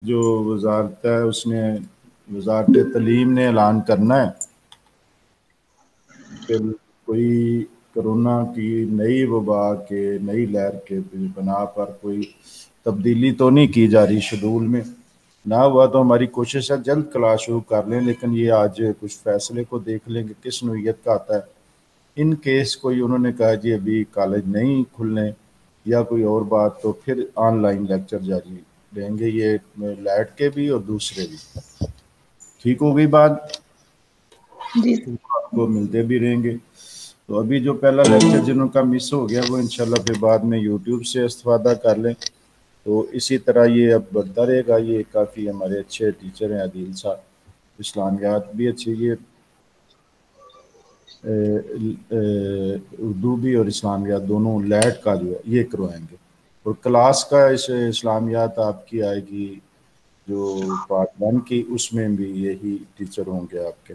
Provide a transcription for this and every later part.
جو وزارت ہے اس نے وزارت تعلیم نے اعلان کرنا ہے کہ کوئی کرونا کی نئی وبا کے نئی لہر کے بنا پر کوئی تبدیلی تو نہیں کی جا رہی شیڈول میں. نہ ہوا تو ہماری کوشش ہے جلد کلاس شروع کر لیں، لیکن یہ آج کچھ فیصلے کو دیکھ لیں کہ کس نوعیت کا آتا ہے. ان کیس کوئی انہوں نے کہا جی ابھی کالج نہیں کھلنے یا کوئی اور بات، تو پھر آن لائن لیکچر جاری رہیں گے، یہ لیٹ کے بھی اور دوسرے بھی. ٹھیک ہو گئی بات؟ جی آپ کو ملتے بھی رہیں گے. تو ابھی جو پہلا لیکچر جنہوں کا مس ہو گیا وہ انشاءاللہ پھر بعد میں یوٹیوب سے استفادہ کر لیں. تو اسی طرح یہ اب بڑھتا رہے گا. یہ کافی ہمارے اچھے ٹیچر ہیں، عادل صاحب، اسلامیات بھی اچھی، یہ اردو بھی اور اسلامیات دونوں لیٹ کا جو ہے یہ کروائیں گے. اور کلاس کا اس اسلامیات آپ کی آئے گی جو پارٹ 1 کی، اس میں بھی یہی ٹیچر ہوں گے آپ کے.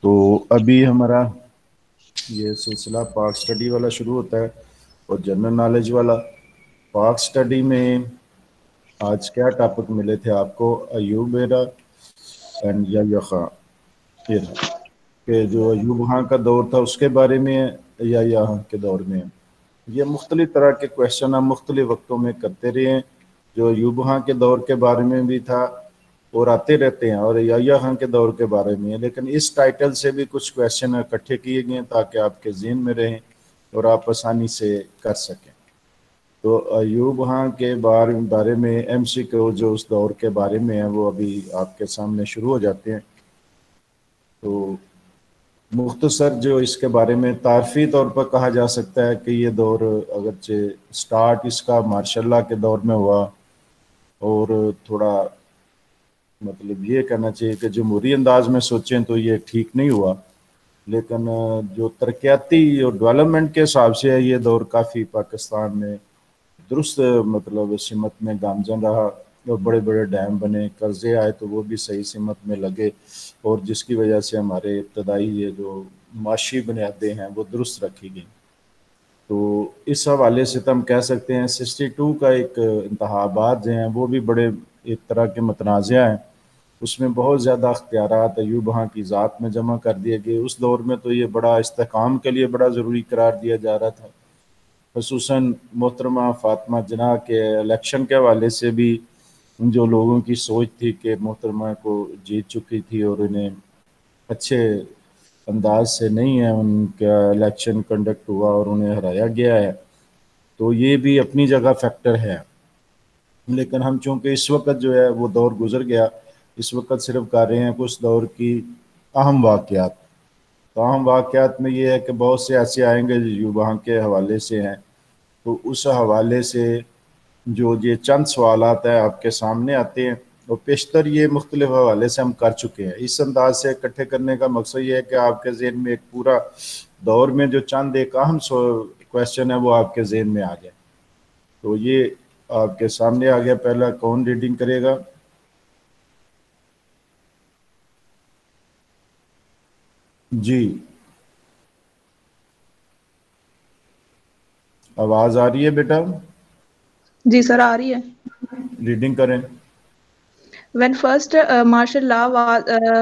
تو ابھی ہمارا یہ سلسلہ پاک سٹڈی والا شروع ہوتا ہے اور جنرل نالج والا. پاک سٹڈی میں آج کیا ٹاپک ملے تھے آپ کو؟ ایوب ایرا اینڈ یا خان ایرا، کہ جو ایوب خان کا دور تھا اس کے بارے میں ہے یا یہاں کے دور میں ہے. یہ مختلف طرح کے کویشچن ہم مختلف وقتوں میں کرتے رہے ہیں. جو ایوب خان کے دور کے بارے میں بھی تھا اور آتے رہتے ہیں، اور یحییٰ خان کے دور کے بارے میں ہے. لیکن اس ٹائٹل سے بھی کچھ کویشچن اکٹھے کیے گئے ہیں تاکہ آپ کے ذہن میں رہیں اور آپ آسانی سے کر سکیں. تو ایوب خان کے بارے میں ایم سی کیو جو اس دور کے بارے میں ہیں وہ ابھی آپ کے سامنے شروع ہو جاتے ہیں. تو مختصر جو اس کے بارے میں تعارفی طور پر کہا جا سکتا ہے کہ یہ دور اگرچہ سٹارٹ اس کا ماشاء اللہ کے دور میں ہوا، اور تھوڑا مطلب یہ کہنا چاہیے کہ جمہوری انداز میں سوچیں تو یہ ٹھیک نہیں ہوا، لیکن جو ترقیاتی اور ڈیولپمنٹ کے حساب سے یہ دور کافی پاکستان میں درست مطلب سمت میں گامزن رہا. اور بڑے بڑے ڈیم بنے، قرضے آئے تو وہ بھی صحیح سمت میں لگے، اور جس کی وجہ سے ہمارے ابتدائی یہ جو معاشی بنیادیں ہیں وہ درست رکھی گئیں. تو اس حوالے سے تو ہم کہہ سکتے ہیں 62 کا ایک انتخابات جو ہیں وہ بھی بڑے ایک طرح کے متنازع ہیں. اس میں بہت زیادہ اختیارات ایوب خان کی ذات میں جمع کر دیے گئے. اس دور میں تو یہ بڑا استحکام کے لیے بڑا ضروری قرار دیا جا رہا تھا. خصوصاً محترمہ فاطمہ جناح کے الیکشن کے حوالے سے بھی جو لوگوں کی سوچ تھی کہ محترمہ کو جیت چکی تھی اور انہیں اچھے انداز سے نہیں ہے ان کا الیکشن کنڈکٹ ہوا اور انہیں ہرایا گیا ہے، تو یہ بھی اپنی جگہ فیکٹر ہے. لیکن ہم چونکہ اس وقت جو ہے وہ دور گزر گیا، اس وقت صرف کر رہے ہیں کچھ دور کی اہم واقعات. تو اہم واقعات میں یہ ہے کہ بہت سے ایسے آئیں گے جو وہاں کے حوالے سے ہیں. تو اس حوالے سے جو یہ چند سوالات ہیں آپ کے سامنے آتے ہیں، اور بیشتر یہ مختلف حوالے سے ہم کر چکے ہیں. اس انداز سے اکٹھے کرنے کا مقصد یہ ہے کہ آپ کے ذہن میں ایک پورا دور میں جو چند ایک اہم کویشچن ہے وہ آپ کے ذہن میں آ جائے. تو یہ آپ کے سامنے آ گیا. پہلا کون ریڈنگ کرے گا؟ جی آواز آ رہی ہے بیٹا؟ جی سر آ رہی ہے. ریڈنگ کریں. When first martial law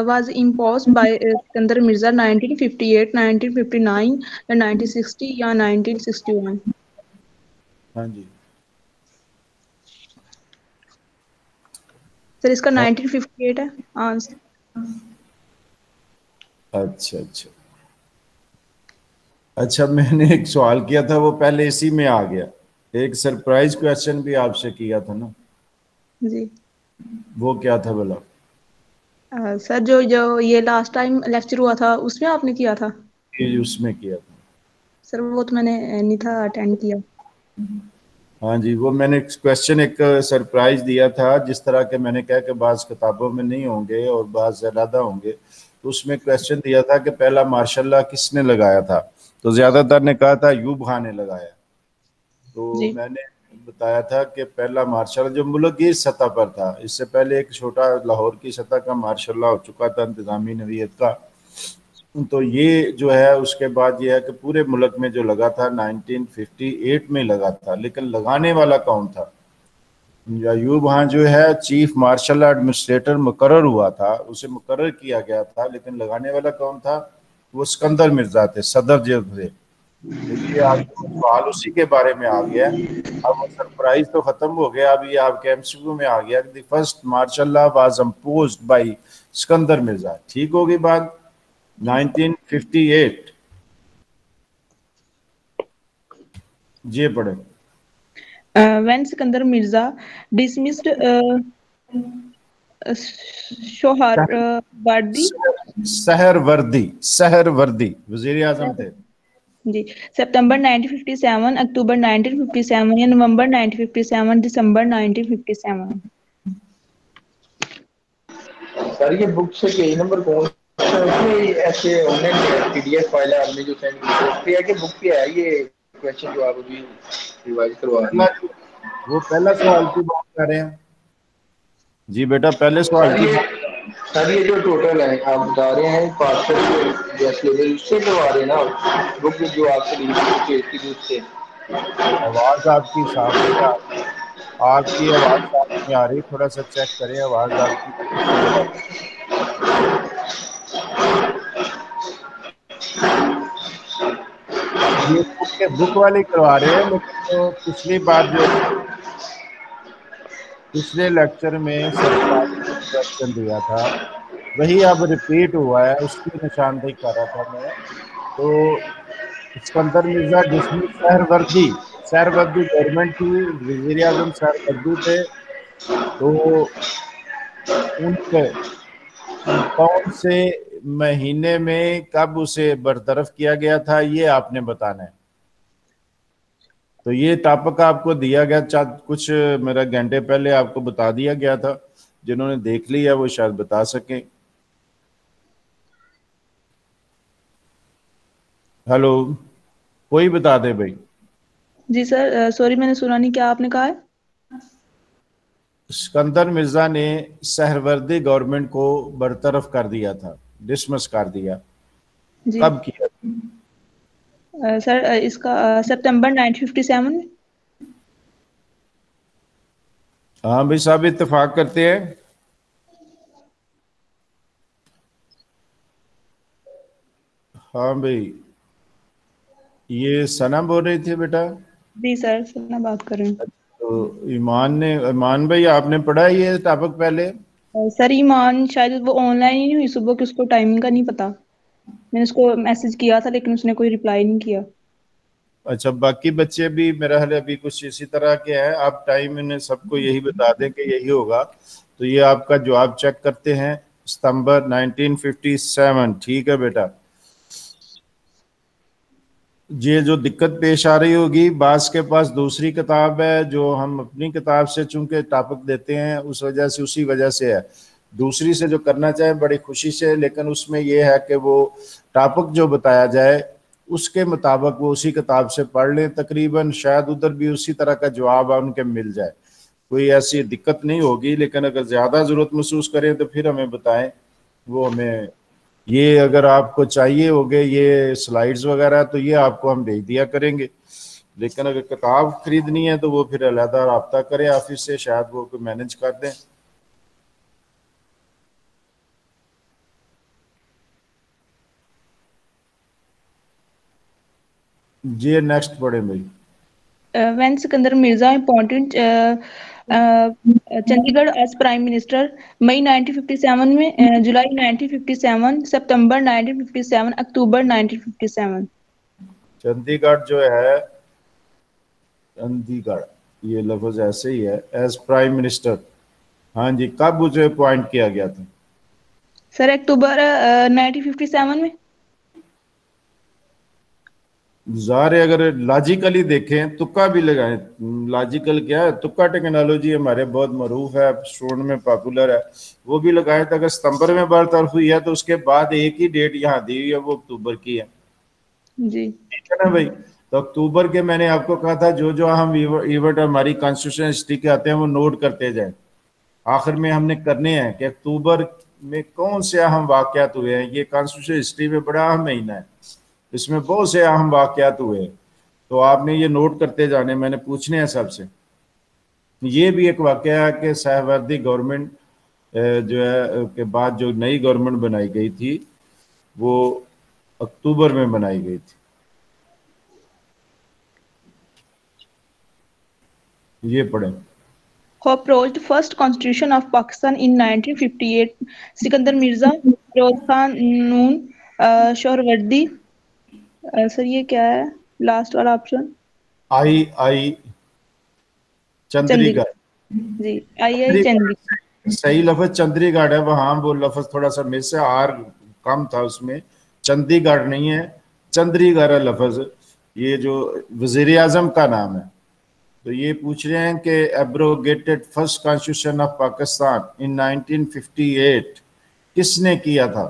was imposed by Sikandar Mirza 1958, 1959, and 1960 یا 1961. ہاں جی سر اس کا 1958 ہے آنسر. اچھا اچھا اچھا، میں نے ایک سوال کیا تھا وہ پہلے اسی میں آ گیا. ایک سرپرائز کویشچن بھی آپ سے کیا تھا نا، جی وہ کیا تھا بلا؟ سر جو یہ لاسٹ ٹائم لیکچر ہوا تھا اس میں آپ نے کیا تھا. یہ اس میں کیا تھا. سر وہ تو میں نے نہیں تھا اٹینڈ کیا. ہاں جی، وہ میں نے کویشچن ایک سرپرائز دیا تھا، جس طرح کہ میں نے کہا کہ بعض کتابوں میں نہیں ہوں گے اور بعض زیادہ ہوں گے. تو اس میں کویشچن دیا تھا کہ پہلا ماشاء اللہ کس نے لگایا تھا، تو زیادہ تر نے کہا تھا ایوب خان نے لگایا. تو جی میں نے بتایا تھا کہ پہلا مارشل اللہ جو ملک کی سطح پر تھا، اس سے پہلے ایک چھوٹا لاہور کی سطح کا مارشل اللہ ہو چکا تھا انتظامی نوعیت کا. تو یہ جو ہے اس کے بعد یہ ہے کہ پورے ملک میں جو لگا تھا 1958 میں لگا تھا، لیکن لگانے والا کون تھا؟ ایوب ہاں جو ہے چیف مارشل ایڈمنسٹریٹر مقرر ہوا تھا، اسے مقرر کیا گیا تھا، لیکن لگانے والا کون تھا؟ وہ سکندر مرزا تھے، صدر جو تھے. تو یہ آپ کا سوال اسی کے بارے میں آ گیا. اب وہ سرپرائز تو ختم ہو گیا، اب یہ آپ کے MCQ میں آ گیا. The first martial law was imposed by Sikandar Mirza. ٹھیک ہوگی بات؟ 1958. جی پڑھے. when Sikandar Mirza dismissed Sohrawardi سہر وردی وزیر اعظم تھے. جی September 1957 October 1957 یا November 1957 December 1957. سر یہ بک سے یہی نمبر کون سا ہے؟ ایسے آن لائن PDF فائل ہے آپ نے جو سینڈ کی ہے کہ بک پہ ہے یہ کویسچن جو آپ ابھی ریوائز کروا رہے ہیں؟ وہ پہلا سوال کی بات کر رہے ہیں. جی بیٹا پہلے سوال کی بات. سر یہ جو ٹوٹل ہے آپ بتا رہے ہیں پارسل جو سلیبل اس سے کروا رہے ہیں نا بک جو آپ سے اس سے. آواز آپ کی صاف نہیں آ رہی. آپ کی آواز صاف نہیں آ رہی، تھوڑا سا چیک کریں آواز آپ کی کلیئر آ. یہ بک والے کروا رہے ہیں، لیکن جو پچھلی بار جو پچھلے لیکچر میں سرفراز نے کویشچن دیا تھا وہی اب ریپیٹ ہوا ہے، اس کی نشاندہی کر رہا تھا میں. تو اسکندر مرزا ڈسمس سہروردی گورنمنٹ تھی، وزیر اعظم سہروردی تھے. تو ان کے کون سے مہینے میں کب اسے برطرف کیا گیا تھا یہ آپ نے بتانا ہے. تو یہ ٹاپک آپ کو دیا گیا کچھ میرا گھنٹے پہلے آپ کو بتا دیا گیا تھا. جنہوں نے دیکھ لیا وہ شاید بتا سکیں. ہلو کوئی بتا دے بھائی. جی سر سوری میں نے سنا نہیں، کیا آپ نے کہا ہے؟ اسکندر مرزا نے سہروردی گورنمنٹ کو برطرف کر دیا تھا، ڈسمس کر دیا. جی کب کیا؟ سر اس کا سپتمبر 1957 میں. ہاں بھائی صاحب اتفاق کرتے ہیں. ہاں بھائی یہ ثنا بول رہی تھی بیٹا. جی سر سنا بات کر رہے ہیں. تو ایمان بھائی آپ نے پڑھا یہ ٹاپک پہلے؟ سر ایمان شاید وہ آن لائن ہی نہیں ہوئی صبح، کہ اس کو ٹائمنگ کا نہیں پتا. میں نے اس کو میسج کیا تھا لیکن اس نے کوئی ریپلائی نہیں کیا. اچھا باقی بچے بھی میرا حال ابھی کچھ اسی طرح کے ہیں. آپ ٹائم انہیں سب کو یہی بتا دیں کہ یہی ہوگا. تو یہ آپ کا جواب چیک کرتے ہیں. ستمبر 1957. ٹھیک ہے بیٹا. یہ جو دقت پیش آ رہی ہوگی، بعض کے پاس دوسری کتاب ہے جو ہم اپنی کتاب سے چونکہ ٹاپک دیتے ہیں اس وجہ سے اسی وجہ سے ہے. دوسری سے جو کرنا چاہے بڑی خوشی سے، لیکن اس میں یہ ہے کہ وہ ٹاپک جو بتایا جائے اس کے مطابق وہ اسی کتاب سے پڑھ لیں. تقریباً شاید ادھر بھی اسی طرح کا جواب ان کے مل جائے، کوئی ایسی دقت نہیں ہوگی. لیکن اگر زیادہ ضرورت محسوس کریں تو پھر ہمیں بتائیں. وہ ہمیں یہ اگر آپ کو چاہیے ہوگے یہ سلائیڈز وغیرہ تو یہ آپ کو ہم بھیج دیا کریں گے. لیکن اگر کتاب خریدنی ہے تو وہ پھر علیحدہ رابطہ کریں آفس سے، شاید وہ کوئی مینج کر دیں. جی نیکسٹ پڑھیں بھائی. when Sikandar Mirza appointed چندی گڑھ ایز پرائم منسٹر مئی 1957 میں، جولائی 1957 ستمبر 1957 اکتوبر 1957. چندی گڑھ جو ہے، چندی گڑھ یہ لفظ ایسے ہی ہے، ایز پرائم منسٹر. ہاں جی کب اسے اپوائنٹ کیا گیا تھا؟ سر اکتوبر 1957 میں. ظاہر ہے اگر لاجیکلی دیکھیں تکا بھی لگائیں. لاجیکل کیا ہے، تکا ٹیکنالوجی ہمارے بہت معروف ہے، اسٹوڈنٹ میں پاپولر ہے، وہ بھی لگائیں. تو اگر ستمبر میں برطرف ہوئی ہے تو اس کے بعد ایک ہی ڈیٹ یہاں دی ہوئی ہے، وہ اکتوبر کی ہے. جی ٹھیک ہے نا بھائی. تو اکتوبر کے میں نے آپ کو کہا تھا جو ہم ایونٹ ہماری کانسٹیٹیوشن ہسٹری کے آتے ہیں وہ نوٹ کرتے جائیں. آخر میں ہم نے کرنے ہیں کہ اکتوبر میں کون سے اہم واقعات ہوئے ہیں. یہ کانسٹیٹیوشن ہسٹری میں بڑا اہم مہینہ ہے، اس میں بہت سے اہم واقعات ہوئے. تو آپ نے یہ نوٹ کرتے جانے، میں نے پوچھنے ہیں سب سے. یہ بھی ایک واقعہ ہے کہ سہروردی گورنمنٹ جو ہے کے بعد جو نئی گورنمنٹ بنائی گئی تھی وہ اکتوبر میں بنائی گئی تھی. یہ پڑھیں. Who approached first constitution of Pakistan in 1958? Sikandar Mirza, Feroz Khan نون, سہروردی. سر یہ کیا ہے لاسٹ والا آپشن؟ آئی چندری گڑھ. جی آئی چندری. صحیح لفظ چندری گڑھ ہے, وہاں وہ لفظ تھوڑا سا مس ہے, آر کم تھا اس میں. چندی گڑھ نہیں ہے, چندری گڑھ ہے لفظ. یہ جو وزیر اعظم کا نام ہے. تو یہ پوچھ رہے ہیں کہ abrogated first constitution of Pakistan in 1958 کس نے کیا تھا؟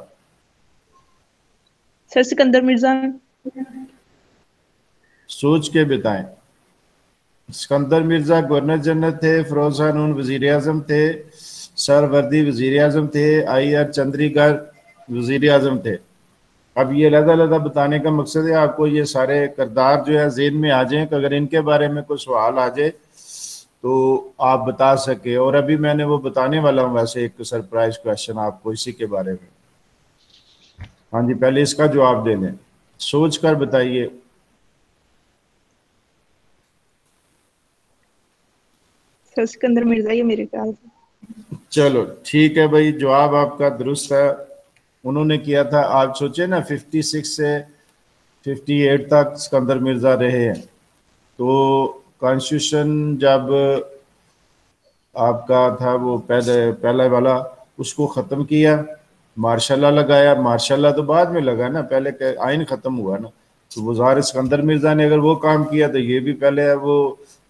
سر سکندر مرزا. سوچ کے بتائیں. سکندر مرزا گورنر جنرل تھے, فیروز خان نون وزیر اعظم تھے, سہروردی وزیر اعظم تھے, آئی آر چندری گڑھ وزیر اعظم تھے. اب یہ علیحدہ علیحدہ بتانے کا مقصد ہے آپ کو یہ سارے کردار جو ہے ذہن میں آ جائیں کہ اگر ان کے بارے میں کوئی سوال آ جائے تو آپ بتا سکے. اور ابھی میں نے وہ بتانے والا ہوں ویسے ایک سرپرائز کویشچن آپ کو اسی کے بارے میں. ہاں جی, پہلے اس کا جواب دے دیں, سوچ کر بتائیے. سر سکندر مرزا یہ میرے خیال سے. چلو ٹھیک ہے بھائی, جواب آپ کا درست ہے. انہوں نے کیا تھا, آپ سوچیں نا 56 سے 58 تک سکندر مرزا رہے ہیں. تو کانسٹیٹیوشن جب آپ کا تھا وہ پہلا والا اس کو ختم کیا, مارشاء اللہ لگایا. مارشاء اللہ تو بعد میں لگا نا, پہلے آئین ختم ہوا نا. تو وزار سکندر مرزا نے اگر وہ کام کیا تو یہ بھی پہلے وہ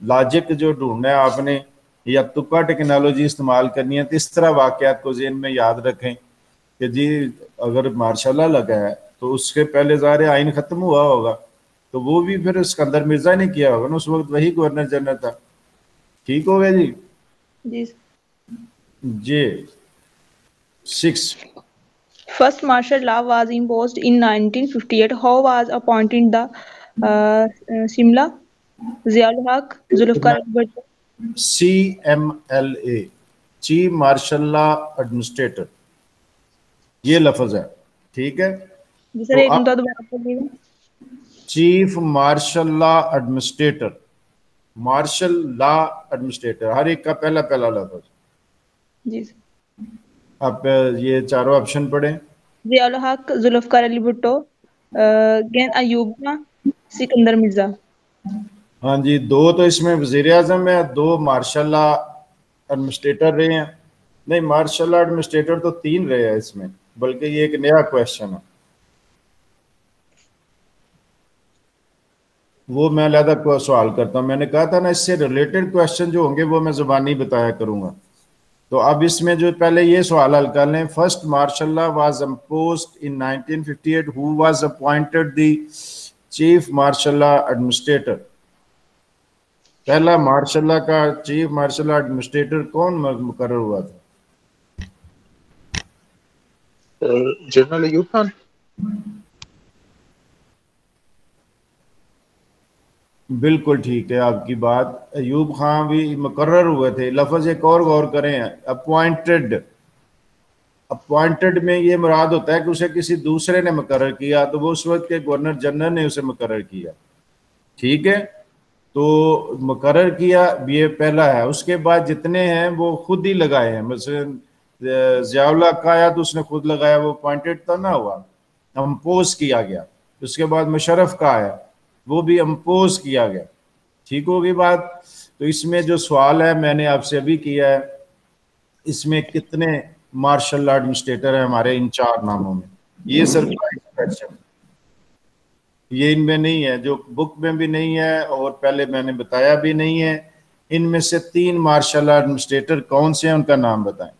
لاجک جو ڈھونڈنا ہے آپ نے یا تکا ٹیکنالوجی استعمال کرنی ہے. تو اس طرح واقعات کو ذہن میں یاد رکھیں کہ جی اگر مارشاء اللہ لگا ہے تو اس کے پہلے ظاہر آئین ختم ہوا ہوگا, تو وہ بھی پھر سکندر مرزا نے کیا ہوگا نا, اس وقت وہی گورنر جنرل تھا. ٹھیک ہو گیا جی. جی 6. First martial law was imposed in 1958. Who was appointed the Shimla? Ziaul Haq, Zulfikar Ali Bhutto. CMLA chief martial law administrator یہ لفظ ہے. ٹھیک ہے, سر ایک منٹ دوبارہ بولیے. Chief martial law administrator, martial law administrator, ہر ایک کا پہلا پہلا لفظ. جی اب یہ چاروں آپشن پڑھیں. ضیاء الحق, ذوالفقار علی بھٹو, گین ایوب خان, سکندر مرزا. ہاں جی, 2 تو اس میں وزیر اعظم ہے, 2 مارشل لا ایڈمنسٹریٹر رہے ہیں. نہیں, مارشل لا ایڈمنسٹریٹر تو 3 رہے ہیں اس میں, بلکہ یہ ایک نیا کویشچن ہے. وہ میں علیحدہ سوال کرتا ہوں. میں نے کہا تھا نا اس سے ریلیٹڈ کویشچن جو ہوں گے وہ میں زبانی بتایا کروں گا. تو اب اس میں جو پہلے یہ سوال حل کر لیں. First martial law was imposed in 1958. Who was appointed the chief martial law administrator. پہلا مارشل لا کا چیف مارشل لا ایڈمنسٹریٹر کون مقرر ہوا تھا؟ جنرل ایوب خان. بالکل ٹھیک ہے آپ کی بات. ایوب خان بھی مقرر ہوئے تھے. لفظ ایک اور غور کریں, اپوائنٹڈ. اپوائنٹڈ میں یہ مراد ہوتا ہے کہ اسے کسی دوسرے نے مقرر کیا, تو وہ اس وقت کے گورنر جنرل نے اسے مقرر کیا. ٹھیک ہے, تو مقرر کیا یہ پہلا ہے. اس کے بعد جتنے ہیں وہ خود ہی لگائے ہیں. مثلا ضیاء الحق کا آیا تو اس نے خود لگایا, وہ اپوائنٹڈ تو نہ ہوا, امپوز کیا گیا. اس کے بعد مشرف کا آیا, وہ بھی امپوز کیا گیا. ٹھیک ہوگی بات. تو اس میں جو سوال ہے میں نے آپ سے ابھی کیا ہے, اس میں کتنے مارشل لا ایڈمنسٹریٹر ہیں ہمارے ان 4 ناموں میں. یہ سرپرائز کویسچن, یہ ان میں نہیں ہے, جو بک میں بھی نہیں ہے اور پہلے میں نے بتایا بھی نہیں ہے. ان میں سے 3 مارشل لا ایڈمنسٹریٹر کون سے ہیں, ان کا نام بتائیں.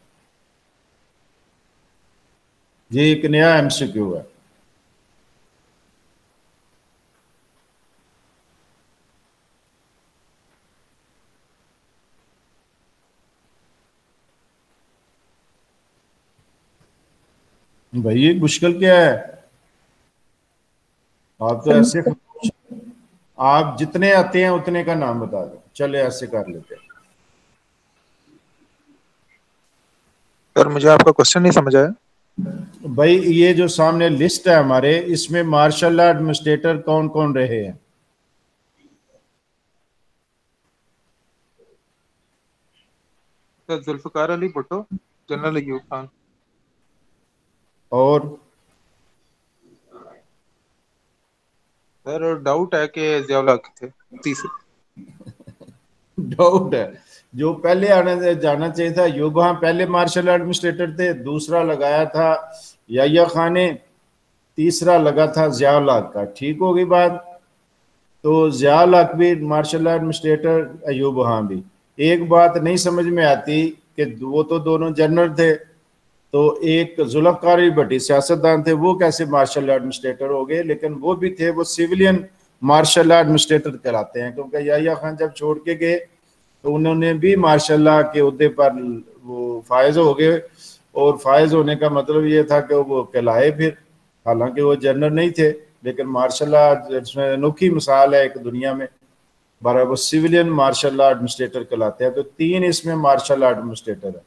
یہ ایک نیا ایم سی کیو ہے. بھائی یہ مشکل کیا ہے, آپ تو ایسے آپ جتنے آتے ہیں اتنے کا نام بتا دیں. چلے ایسے کر لیتے ہیں. سر مجھے آپ کا کوشچن نہیں سمجھ آیا. بھائی یہ جو سامنے لسٹ ہے ہمارے، اس میں مارشل لا ایڈمنسٹریٹر کون کون رہے ہیں؟ سر ذوالفقار علی بھٹو، جنرل ایوب خان. اور سر ڈاؤٹ ہے کہ ضیاء الحق تھے تیسرے. ڈاؤٹ ہے، جو پہلے جانا چاہیے تھا ایوب خان پہلے مارشل ایڈمنسٹریٹر تھے، دوسرا لگایا تھا یحییٰ خان نے، تیسرا لگا تھا ضیاء الحق کا. ٹھیک ہوگی بات؟ تو ضیاء الحق بھی مارشل ایڈمنسٹریٹر، ایوب خان بھی. ایک بات نہیں سمجھ میں آتی کہ وہ تو دونوں جنرل تھے، تو ایک ذوالفقار علی بھٹی سیاستدان تھے، وہ کیسے مارشل ایڈمنسٹریٹر ہو گئے؟ لیکن وہ بھی تھے، وہ سیولین مارشل ایڈمنسٹریٹر کہلاتے ہیں، کیونکہ یحییٰ خان جب چھوڑ کے گئے تو انہوں نے بھی مارشل لا کے عہدے پر وہ فائز ہو گئے، اور فائز ہونے کا مطلب یہ تھا کہ وہ کہلائے پھر، حالانکہ وہ جنرل نہیں تھے. لیکن مارشل لا اس میں انوکھی مثال ہے ایک دنیا میں، برابر وہ سیولین مارشل لا ایڈمنسٹریٹر کہلاتے ہیں. تو 3 اس میں مارشل لا ایڈمنسٹریٹر ہے.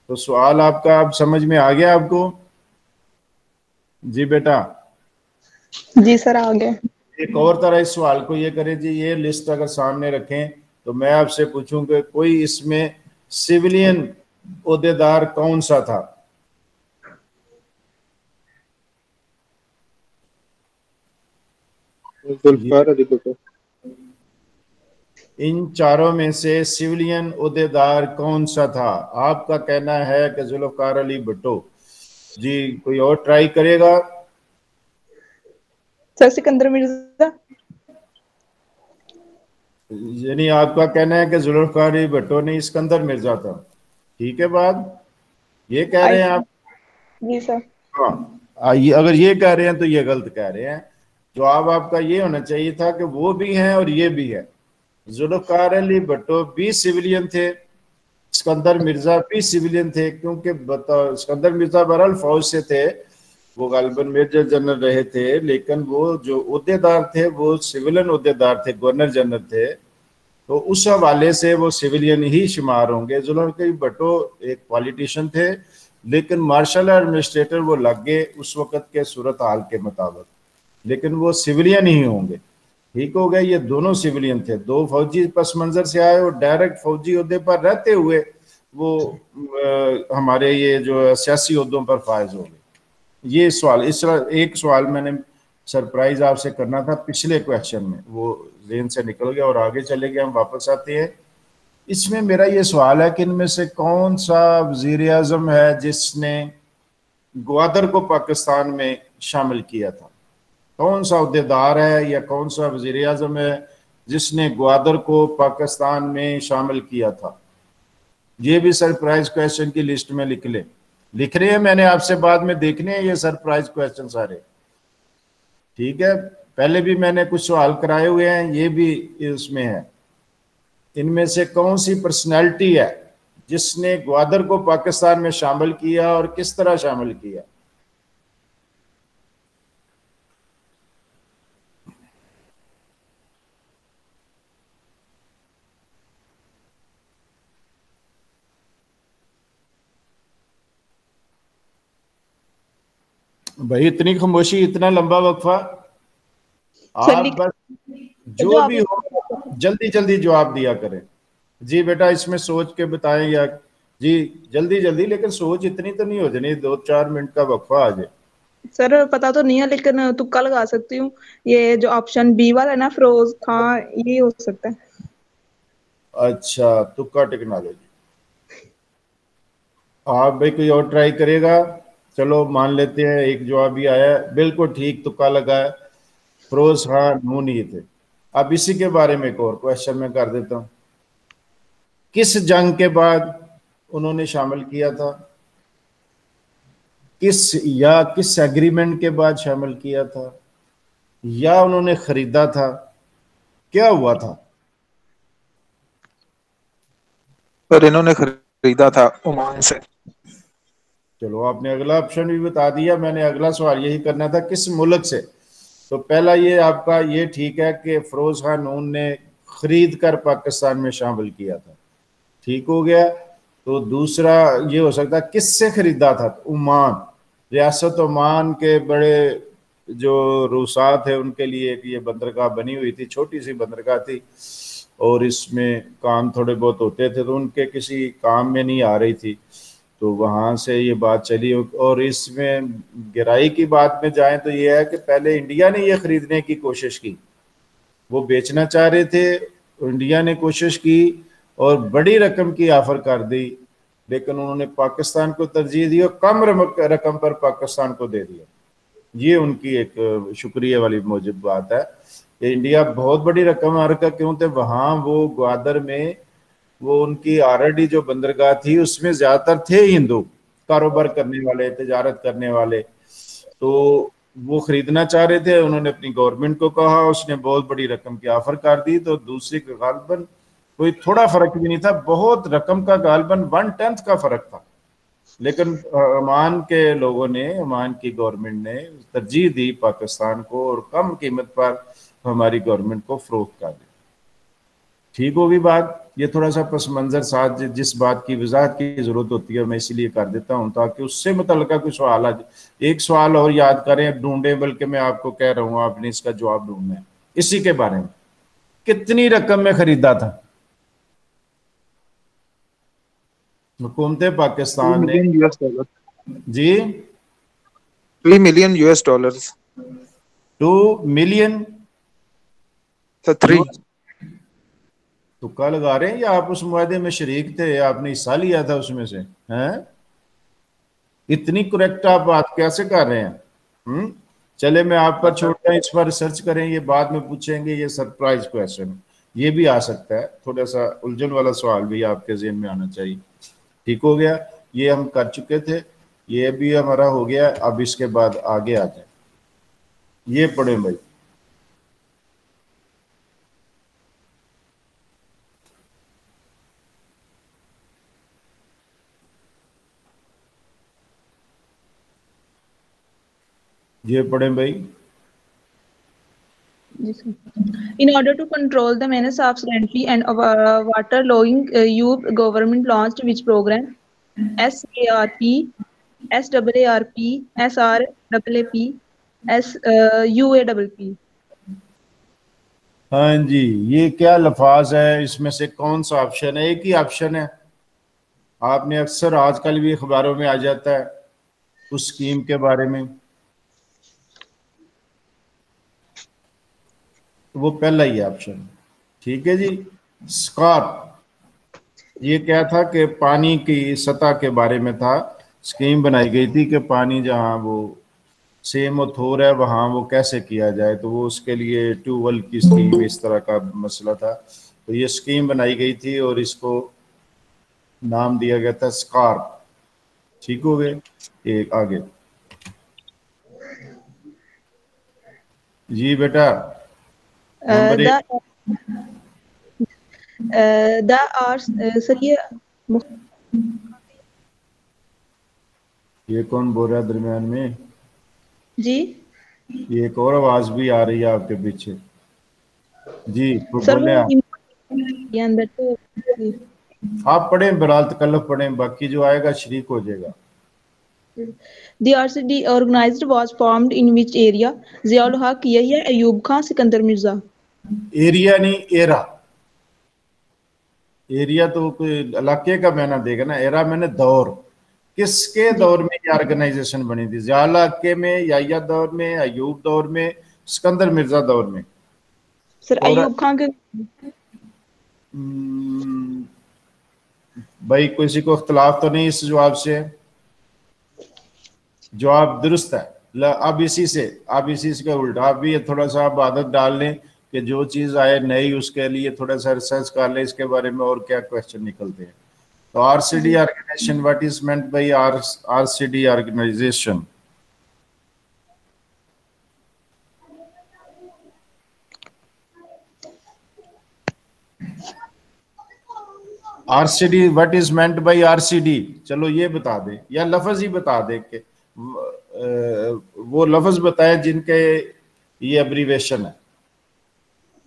تو سوال آپ کا اب سمجھ میں آ گیا آپ کو؟ جی بیٹا. جی سر آ گیا. ایک اور طرح اس سوال کو یہ کریں جی، یہ لسٹ اگر سامنے رکھیں تو میں آپ سے پوچھوں کہ کوئی اس میں سیولین عہدیدار کون سا تھا؟ ذوالفقار علی بھٹو. ان چاروں میں سے سیولین عہدیدار کون سا تھا؟ آپ کا کہنا ہے کہ ذوالفقار علی بھٹو. جی کوئی اور ٹرائی کرے گا؟ سر سکندر مرزا. یعنی آپ کا کہنا ہے کہ ذوالفقار علی بھٹو نہیں، اسکندر مرزا تھا. ٹھیک ہے بات، یہ کہہ رہے ہیں آپ؟ جی سر. ہاں، اگر یہ کہہ رہے ہیں تو یہ غلط کہہ رہے ہیں. جواب آپ کا یہ ہونا چاہیے تھا کہ وہ بھی ہیں اور یہ بھی ہے. ذوالفقار علی بھٹو بھی سیولین تھے، اسکندر مرزا بھی سیولین تھے، کیونکہ اسکندر مرزا بہرحال فوج سے تھے، وہ غالباً میجر جنرل رہے تھے، لیکن وہ جو عہدیدار تھے وہ سیولین عہدیدار تھے، گورنر جنرل تھے، تو اس حوالے سے وہ سیولین ہی شمار ہوں گے. ذوالفقار علی بھٹو ایک پالیٹیشین تھے، لیکن مارشل ایڈمنسٹریٹر وہ لگ گئے اس وقت کے صورتحال کے مطابق، لیکن وہ سیولین ہی ہوں گے. ٹھیک ہو گئے؟ یہ دونوں سیولین تھے، 2 فوجی پس منظر سے آئے اور ڈائریکٹ فوجی عہدے پر رہتے ہوئے وہ ہمارے یہ جو سیاسی عہدوں پر فائز ہو گئے. یہ سوال، اس طرح ایک سوال میں نے سرپرائز آپ سے کرنا تھا پچھلے کویشچن میں، وہ ذہن سے نکل گیا اور آگے چلے گئے. ہم واپس آتے ہیں. اس میں میرا یہ سوال ہے کہ ان میں سے کون سا وزیر اعظم ہے جس نے گوادر کو پاکستان میں شامل کیا تھا؟ کون سا عہدیدار ہے یا کون سا وزیر اعظم ہے جس نے گوادر کو پاکستان میں شامل کیا تھا؟ یہ بھی سرپرائز کویشچن کی لسٹ میں لکھ لیں. لکھ رہے ہیں؟ میں نے آپ سے بعد میں دیکھنے ہیں یہ سرپرائز کویشچن سارے. ٹھیک ہے، پہلے بھی میں نے کچھ سوال کرائے ہوئے ہیں، یہ بھی اس میں ہے. ان میں سے کون سی پرسنالٹی ہے جس نے گوادر کو پاکستان میں شامل کیا اور کس طرح شامل کیا؟ بھائی اتنی خاموشی، اتنا لمبا وقفہ. آپ بس جو بھی ہو جلدی جلدی جواب دیا کریں. جی بیٹا اس میں سوچ کے بتائیں، یا جی جلدی جلدی، لیکن سوچ اتنی تو نہیں ہو جانی 2-4 منٹ کا وقفہ آ جائے. سر پتا تو نہیں ہے لیکن تکا لگا سکتی ہوں. یہ جو آپشن بی والا ہے نا، فیروز خان، یہ ہو سکتا ہے. اچھا، تکا ٹیکنالوجی. آپ بھائی کوئی اور ٹرائی کرے گا؟ چلو مان لیتے ہیں ایک جواب بھی آیا ہے، بالکل ٹھیک تکا لگا ہے، فیروز خان نون ہی تھے. اب اسی کے بارے میں ایک اور کویشچن میں کر دیتا ہوں. کس جنگ کے بعد انہوں نے شامل کیا تھا؟ کس ایگریمنٹ کے بعد شامل کیا تھا، یا انہوں نے خریدا تھا؟ کیا ہوا تھا؟ سر انہوں نے خریدا تھا عمان سے. چلو آپ نے اگلا آپشن بھی بتا دیا. میں نے اگلا سوال یہی کرنا تھا، کس ملک سے. تو پہلا یہ آپ کا یہ ٹھیک ہے کہ فیروز خان نون نے خرید کر پاکستان میں شامل کیا تھا. ٹھیک ہو گیا. تو دوسرا یہ ہو سکتا ہے کس سے خریدا تھا؟ عمان، ریاست عمان کے بڑے جو روسات ہے ان کے لیے ایک یہ بندرگاہ بنی ہوئی تھی، چھوٹی سی بندرگاہ تھی، اور اس میں کام تھوڑے بہت ہوتے تھے، تو ان کے کسی کام میں نہیں آ رہی تھی، تو وہاں سے یہ بات چلی۔ اور اس میں گہرائی کی بات میں جائیں تو یہ ہے کہ پہلے انڈیا نے یہ خریدنے کی کوشش کی، وہ بیچنا چاہ رہے تھے، انڈیا نے کوشش کی اور بڑی رقم کی آفر کر دی، لیکن انہوں نے پاکستان کو ترجیح دی اور کم رقم پر پاکستان کو دے دیا۔ یہ ان کی ایک شکریہ والی موجب بات ہے کہ انڈیا بہت بڑی رقم حرکت کیوں تھے، وہاں وہ گوادر میں وہ ان کی آلریڈی جو بندرگاہ تھی اس میں زیادہ تر تھے ہندو، کاروبار کرنے والے، تجارت کرنے والے، تو وہ خریدنا چاہ رہے تھے۔ انہوں نے اپنی گورنمنٹ کو کہا، اس نے بہت بڑی رقم کی آفر کر دی، تو دوسری کا غالباً کوئی تھوڑا فرق بھی نہیں تھا، بہت رقم کا غالباً 1/10 کا فرق تھا، لیکن عمان کے لوگوں نے، عمان کی گورنمنٹ نے ترجیح دی پاکستان کو اور کم قیمت پر ہماری گورنمنٹ کو فروخت کر دی۔ ٹھیک ہوگی بات؟ یہ تھوڑا سا پس منظر ساتھ جس بات کی وضاحت کی ضرورت ہوتی ہے میں اسی لیے کر دیتا ہوں تاکہ اس سے متعلقہ کوئی سوال آ جائے۔ ایک سوال اور یاد کریں، ڈھونڈیں، بلکہ میں آپ کو کہہ رہا ہوں آپ نے اس کا جواب ڈھونڈنا ہے، اسی کے بارے میں کتنی رقم میں خریدا تھا حکومت پاکستان نے؟ جی $3 million US. 2 ملین تکا لگا رہے ہیں یا آپ اس معاہدے میں شریک تھے، آپ نے حصہ لیا تھا اس میں سے؟ ہیں اتنی کریکٹ آپ بات کیسے کر رہے ہیں؟ چلے میں آپ پر چھوڑتا ہوں، اس پر ریسرچ کریں، یہ بعد میں پوچھیں گے، یہ سرپرائز کویسچن یہ بھی آ سکتا ہے، تھوڑا سا الجھن والا سوال بھی آپ کے ذہن میں آنا چاہیے۔ ٹھیک ہو گیا، یہ ہم کر چکے تھے، یہ بھی ہمارا ہو گیا۔ اب اس کے بعد آگے آ جائیں، یہ پڑھیں بھائی۔ یہ پڑھیں بھائی۔ In order to control the menace of salinity and waterlogging, youth government launched which program? SARP, SAARP, SRAAP, UAPP. ہاں جی، یہ کیا لفاظ ہے؟ اس میں سے کون سا آپشن ہے؟ ایک ہی آپشن ہے، آپ نے اکثر آج کل بھی اخباروں میں آ جاتا ہے اس اسکیم کے بارے میں، وہ پہلا ہی آپشن۔ ٹھیک ہے جی، اسکارپ یہ کیا تھا کہ پانی کی سطح کے بارے میں تھا، اسکیم بنائی گئی تھی کہ پانی جہاں وہ سیم و تھور ہے وہاں وہ کیسے کیا جائے، تو وہ اس کے لیے ٹیوب ویل کی اسکیم، اس طرح کا مسئلہ تھا، تو یہ اسکیم بنائی گئی تھی اور اس کو نام دیا گیا تھا اسکارپ۔ ٹھیک ہو گئے؟ ایک آگے جی بیٹا نمبر یہ کون بول رہا ہے درمیان میں؟ جی یہ ایک اور آواز بھی آ رہی ہے آپ کے پیچھے، جی سر بولیں آپ پڑھیں، برال تکلف پڑھیں، باقی جو آئے گا شریک ہو جائے گا۔ The RCD organized was formed in which area? Zia ul Haq, Yahya Ayub Khan, Sikandar Mirza. Area نہیں، ایرا، ایریا تو کوئی علاقے کا معنی دے گا نا، ایرا میں نے دور، کس کے دور میں یہ آرگنائزیشن بنی تھی؟ ضیاء الحق میں، یحییٰ دور میں، ایوب دور میں، سکندر مرزا دور میں؟ سر ایوب خان کے بھائی کسی کو اختلاف تو نہیں اس جواب سے؟ جواب درست ہے۔ اب اسی سے کا الٹا آپ بھی تھوڑا سا آپ عادت ڈال لیں کہ جو چیز آئے نئی اس کے لیے تھوڑا سا ریسرچ کر لیں اس کے بارے میں اور کیا کویسچن نکلتے ہیں۔ تو R C D organization, what is meant by R C D organization? R C D, what is meant by R C D? چلو یہ بتا دیں یا لفظ ہی بتا دیں کہ وہ لفظ بتائیں جن کے یہ ابریویشن ہے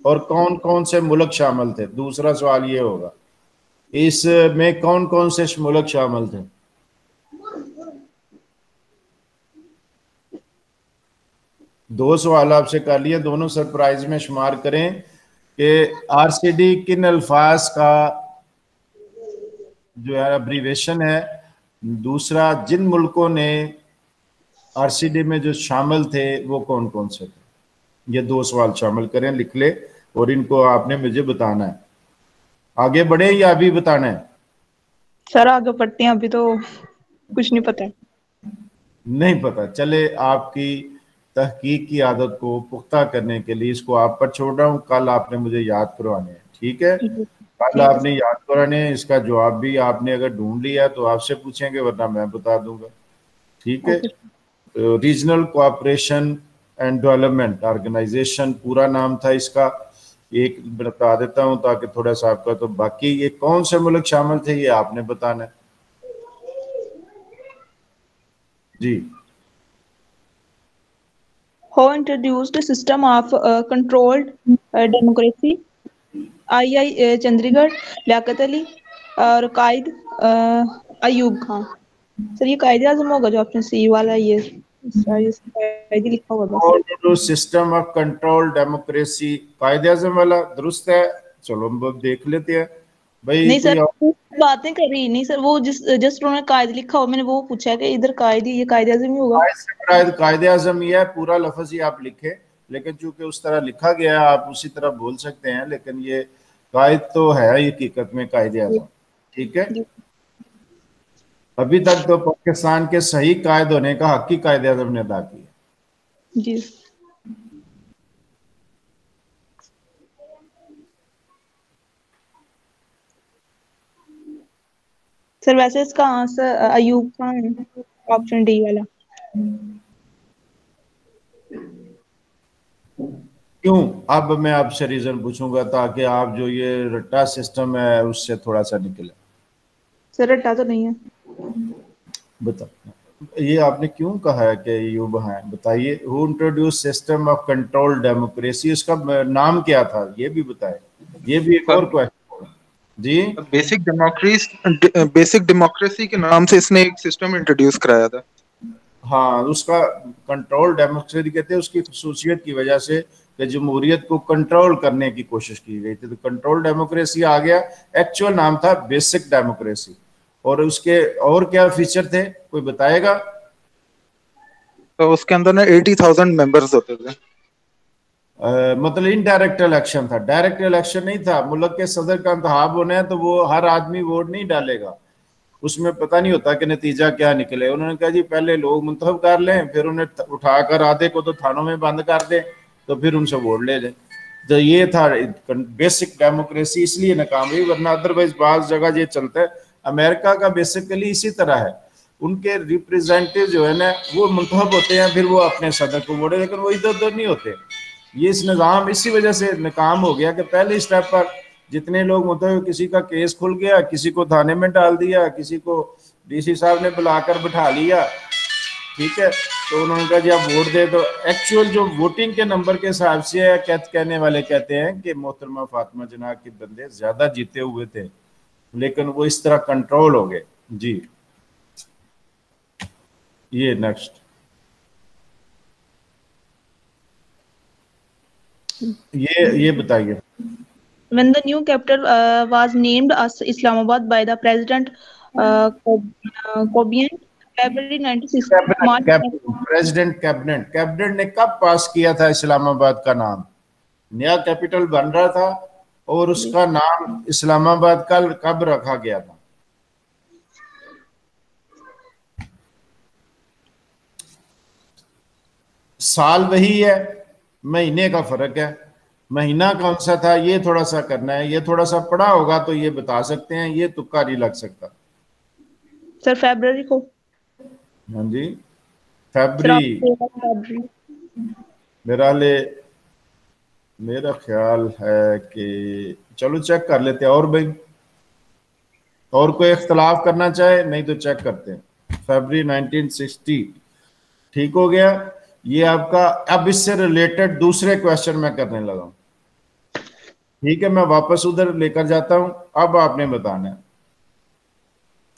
اور کون کون سے ملک شامل تھے۔ دوسرا سوال یہ ہوگا اس میں کون کون سے ملک شامل تھے؟ دو سوال آپ سے کر لیے، دونوں سرپرائز میں شمار کریں کہ آر سی ڈی کن الفاظ کا جو ہے ابریویشن ہے، دوسرا جن ملکوں نے آر سی ڈی میں جو شامل تھے وہ کون کون سے تھے. یہ دو سوال شامل کریں، لکھ لے، اور ان کو آپ نے مجھے بتانا ہے. آگے بڑھے یا ابھی بتانا ہے؟ سر آگے پڑھتے ہیں، ابھی تو کچھ نہیں پتا. نہیں پتا، چلے آپ کی تحقیق کی عادت کو پختہ کرنے کے لیے اس کو آپ پر چھوڑ رہا ہوں. کل آپ نے مجھے یاد کروانے ہیں، ٹھیک ہے؟ کل ٹھیک آپ نے یاد کرانے ہیں. اس کا جواب بھی آپ نے اگر ڈھونڈ لیا تو آپ سے پوچھیں گے، ورنہ میں بتا دوں گا، ٹھیک ہے؟ Regional cooperation and development organization پورا نام تھا اس کا. ایک بتا دیتا ہوں تاکہ تھوڑا سا آپ کا، تو باقی یہ کون سے ملک شامل تھے یہ آپ نے بتانا ہے. جی. Who introduced a system of controlled democracy? آئی چندری گڑھ، لیاقت علی اور قائد ایوب خان. سر یہ قائد اعظم ہوگا جو آپ نے سی والا، یہ قائد ہی لکھا ہوگا بس. System of control democracy Quaid Azam والا درست ہے. چلو ہم دیکھ لیتے ہیں بھائی. نہیں کوئی سر باتیں کر رہی نہیں سر، وہ جسٹ انہوں نے قائد لکھا ہو، میں نے وہ پوچھا کہ ادھر قائد ہی، یہ قائد اعظم ہی ہوگا. قائد اعظم یہ ہے، پورا لفظ ہی آپ لکھے، لیکن چونکہ اس طرح لکھا گیا ہے آپ اسی طرح بول سکتے ہیں، لیکن یہ قائد تو ہے حقیقت میں قائد اعظم، ٹھیک ہے؟ ابھی تک تو پاکستان کے صحیح قائد ہونے کا حق ہی قائد اعظم نے ادا کیا. جی سر ویسے اس کا answer Ayub Khan, option D والا. کیوں؟ اب میں آپ سے ریزن پوچھوں گا تاکہ آپ جو یہ رٹا سسٹم ہے اس سے تھوڑا سا نکلے. سر رٹا تو نہیں ہے. بتا یہ آپ نے کیوں کہا ہے کہ ایوب ہیں؟ بتائیے. Who introduce system of control democracy, اس کا نام کیا تھا یہ بھی بتائے. یہ بھی ایک اور کوشچن ہوگا. جی. بیسک ڈیموکریسی کے نام سے اس نے ایک سسٹم انٹروڈیوس کرایا تھا. ہاں، اس کا کنٹرول ڈیموکریسی کہتے ہیں اس کی خصوصیت کی وجہ سے کہ جمہوریت کو کنٹرول کرنے کی کوشش کی گئی تھی، تو کنٹرول ڈیموکریسی آ گیا. ایکچوئل نام تھا بیسک ڈیموکریسی. اور اس کے اور کیا فیچر تھے کوئی بتائے گا؟ تو اس کے اندر نا 80,000 ممبرز ہوتے تھے. مطلب انڈائریکٹ الیکشن تھا، ڈائریکٹ الیکشن نہیں تھا. ملک کے صدر کا انتخاب ہونا ہے تو وہ ہر آدمی ووٹ نہیں ڈالے گا، اس میں پتہ نہیں ہوتا کہ نتیجہ کیا نکلے. انہوں نے کہا جی پہلے لوگ منتخب کر لیں، پھر انہیں اٹھا کر آدھے کو تو تھانوں میں بند کر دیں، تو پھر ان سے ووٹ لے لیں. تو یہ تھا بیسک ڈیموکریسی، اس لیے ناکام ہوئی، ورنہ ادروائز بعض جگہ یہ چلتا ہے. امریکہ کا بیسیکلی اسی طرح ہے، ان کے ریپریزنٹیو جو ہے نا وہ منتخب ہوتے ہیں، پھر وہ اپنے صدر کو ووٹ، لیکن وہ ادھر ادھر نہیں ہوتے. یہ اس نظام اسی وجہ سے ناکام ہو گیا کہ پہلے اسٹیپ پر جتنے لوگ مطلب کسی کا کیس کھل گیا، کسی کو تھانے میں ڈال دیا، کسی کو ڈی سی صاحب نے بلا کر بٹھا لیا، ٹھیک ہے، تو انہوں نے کہا جی آپ ووٹ دے. تو ایکچوئل جو ووٹنگ کے نمبر کے حساب سے کہنے والے کہتے ہیں کہ محترمہ فاطمہ جناح کے بندے زیادہ جیتے ہوئے تھے، لیکن وہ اس طرح کنٹرول ہو گئے. جی یہ نیکسٹ یہ بتائیے. When the new capital was named as Islamabad by the President Kobian, February 1960, March president cabinet نے کب پاس کیا تھا اسلام آباد کا نام؟ نیا کیپٹل بن رہا تھا اور اس کا نام اسلام آباد کب رکھا گیا تھا؟ سال وہی ہے، مہینے کا فرق ہے. مہینہ کون سا تھا یہ تھوڑا سا کرنا ہے، یہ تھوڑا سا پڑھا ہوگا تو یہ بتا سکتے ہیں، یہ تکا نہیں لگ سکتا. سر فیبروری کو. ہاں جی فیبری. میرا خیال ہے کہ چلو چیک کر لیتے ہیں. اور بھائی اور کوئی اختلاف کرنا چاہے؟ نہیں تو چیک کرتے ہیں. فیبری 1960 ٹھیک ہو گیا. یہ آپ کا اب اس سے ریلیٹڈ دوسرے کویسچن میں کرنے لگا ہوں، ٹھیک ہے؟ میں واپس ادھر لے کر جاتا ہوں. اب آپ نے بتانا ہے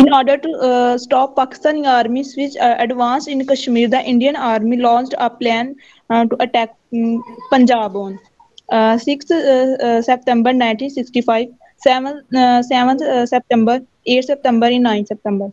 In order to stop Pakistani army switch advance in Kashmir, the Indian Army launched a plan to attack Punjab on 6th September 1965, 7th September, 8th September, and 9th September.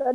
6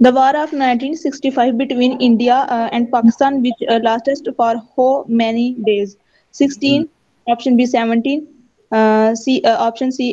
The war of 1965 between India and Pakistan, which lasted for how many days? 16, option B 17, option C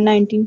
19?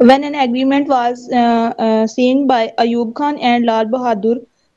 When an agreement was signed by Ayub Khan and Lal Bahadur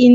in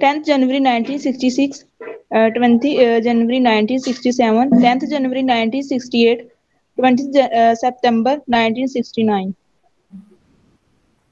10th January 1966, 20 January 1967, 10th January 1968, 20 September 1969।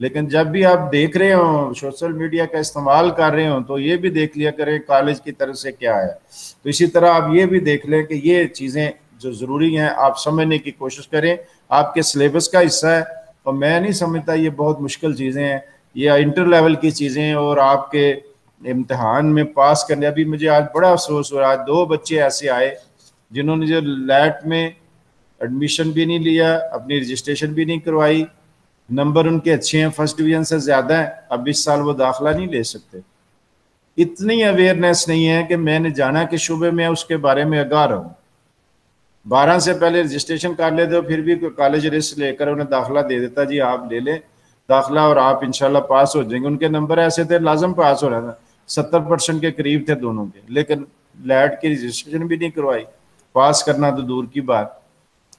لیکن جب بھی آپ دیکھ رہے ہوں social media کا استعمال کر رہے ہوں تو یہ بھی دیکھ لیا کریں کالج کی طرف سے کیا ہے. تو اسی طرح آپ یہ بھی دیکھ لیں کہ یہ چیزیں جو ضروری ہیں آپ سمجھنے کی کوشش کریں, آپ کے سلیبس کا حصہ ہے. اور میں نہیں سمجھتا یہ بہت مشکل چیزیں ہیں, یہ انٹر لیول کی چیزیں, اور آپ کے امتحان میں پاس کرنے. ابھی مجھے آج بڑا افسوس ہوا, آج 2 بچے ایسے آئے جنہوں نے جو لیٹ میں ایڈمیشن بھی نہیں لیا, اپنی رجسٹریشن بھی نہیں کروائی, نمبر ان کے اچھے ہیں, فرسٹ ڈویژن سے زیادہ ہیں, اب اس سال وہ داخلہ نہیں لے سکتے. اتنی اویئرنیس نہیں ہے کہ میں نے جانا کہ شعبے میں اس کے بارے میں آگاہ رہوں. 12 سے پہلے رجسٹریشن کر لیتے, پھر بھی کالج رسک لے کر انہیں داخلہ دے دیتا, جی آپ لے لیں داخلہ اور آپ انشاءاللہ پاس ہو جائیں گے. ان کے نمبر ایسے تھے لازم پاس ہو رہا تھا, 70% کے قریب تھے دونوں کے, لیکن لیٹ کی رجسٹریشن بھی نہیں کروائی, پاس کرنا تو دور کی بات.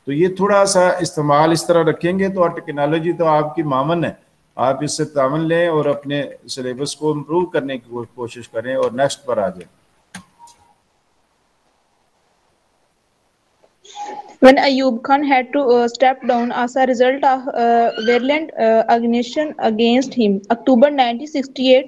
تو یہ تھوڑا سا استعمال اس طرح رکھیں گے تو ٹیکنالوجی تو آپ کی معاون ہے, آپ اس سے تعاون لیں اور اپنے سلیبس کو امپروو کرنے کی کوشش کریں اور نیکسٹ پر آ جائیں. When Ayub Khan had to step down as a result of virulent accusation against him, October 1968,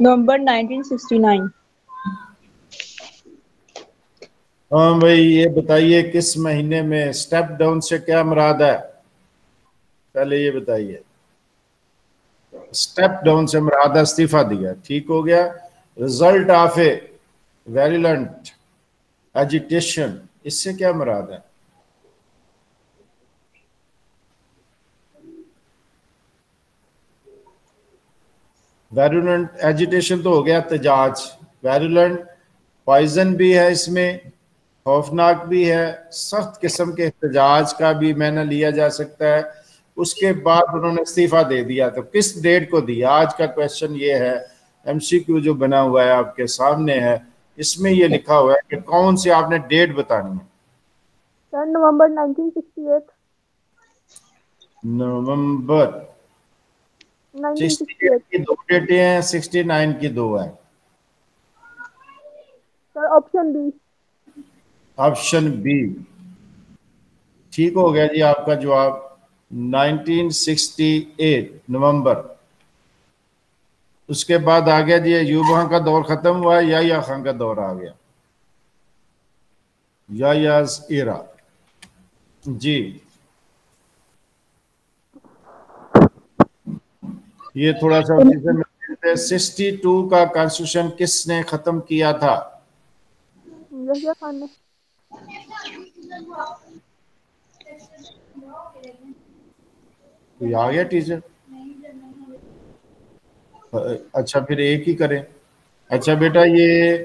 November 1969. ہاں بھائی یہ بتائیے کس مہینے میں سٹیپ ڈاؤن سے کیا مراد ہے, پہلے یہ بتائیے. سٹیپ ڈاؤن سے مراد ہے استعفیٰ دیا, ٹھیک ہو گیا. رزلٹ آف اے ویریلنٹ ایجیٹیشن, اس سے کیا مراد ہے؟ ویریولنٹ ایجیٹیشن تو ہو گیا احتجاج, ویریولنٹ پوائزن بھی ہے اس میں, خوفناک بھی ہے, سخت قسم کے احتجاج کا بھی معنی لیا جا سکتا ہے. اس کے بعد انہوں نے استعفیٰ دے دیا, تو کس ڈیٹ کو دیا؟ آج کا کویشچن یہ ہے, ایم سی کیو جو بنا ہوا ہے آپ کے سامنے ہے, اس میں یہ لکھا ہوا ہے کہ کون سی آپ نے ڈیٹ بتانی ہے. سر نومبر 1968. نومبر 68 کی 2 ڈیٹیں ہیں, 69 کی 2 ہیں. سر آپشن بی. آپشن بی ٹھیک ہو گیا جی آپ کا جواب. 1968 نومبر. اس کے بعد آ گیا جی ایوب خان کا دور ختم ہوا, یا خان کا دور آ گیا, یاز ایرا. جی یہ تھوڑا سا چیزیں ملتے. 62 کا کانسٹیٹیوشن کس نے ختم کیا تھا؟ یحییٰ خان نے. کوئی آ گیا ٹیچر؟ اچھا پھر ایک ہی کریں. اچھا بیٹا یہ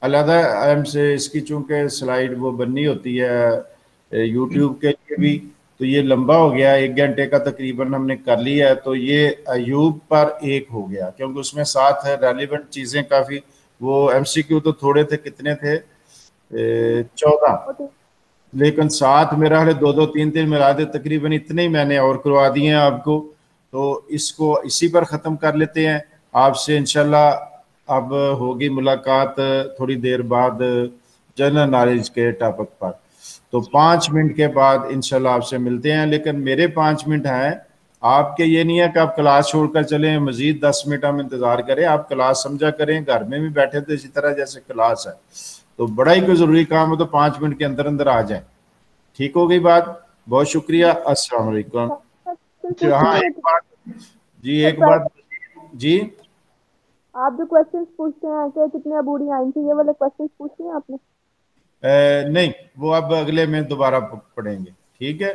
علیحدہ اہم سے اس کی چونکہ سلائیڈ وہ بننی ہوتی ہے یوٹیوب کے لیے بھی, تو یہ لمبا ہو گیا, 1 گھنٹے کا تقریباً ہم نے کر لیا ہے. تو یہ ایوب پر 1 ہو گیا کیونکہ اس میں ساتھ ہے ریلیونٹ چیزیں کافی. وہ ایم سی کیو تو تھوڑے تھے, کتنے تھے؟ 14, لیکن ساتھ میرا ہے 2 3 ملا دے, تقریباً اتنے ہی میں نے اور کروا دیے ہیں آپ کو. تو اس کو اسی پر ختم کر لیتے ہیں. آپ سے انشاءاللہ اب ہوگی ملاقات تھوڑی دیر بعد جنرل نالج کے ٹاپک پر. تو 5 منٹ کے بعد انشاءاللہ آپ سے ملتے ہیں. لیکن میرے 5 منٹ ہیں, آپ کے یہ نہیں ہے کہ آپ کلاس چھوڑ کر چلیں, مزید 10 منٹ ہم انتظار کریں. آپ کلاس سمجھا کریں, گھر میں بھی بیٹھے تو اسی طرح جیسے کلاس ہے, تو بڑا ہی کوئی ضروری کام ہو تو 5 منٹ کے اندر اندر آ جائیں. ٹھیک ہو گئی بات؟ بہت شکریہ, السلام علیکم. ہاں ایک بات جی, ایک بات جی, آپ جو کوشچنس پوچھتے ہیں کہ کتنے عبوری آئیں تھیں, یہ والے کوشچنس پوچھتے ہیں آپ نے؟ نہیں وہ اب اگلے میں دوبارہ پڑھیں گے. ٹھیک ہے,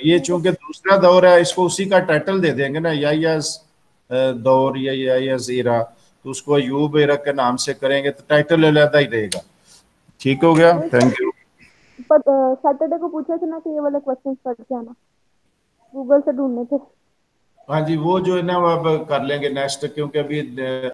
یہ چونکہ دوسرا دور ہے, اس کو اسی کا ٹائٹل دے دیں گے نا, یاز دور یا یاز ایرا, تو اس کو ایوب ایرا کے نام سے کریں گے تو ٹائٹل علیحدہ ہی رہے گا. ٹھیک ہو گیا, تھینک یو. سیٹرڈے کو پوچھا تھا نا کہ یہ والے کوشچنس پڑھ کے آنا, گوگل سے ڈھونڈنے تھے. ہاں جی, وہ جو ہے نا وہ اب کر لیں گے نیکسٹ, کیونکہ ابھی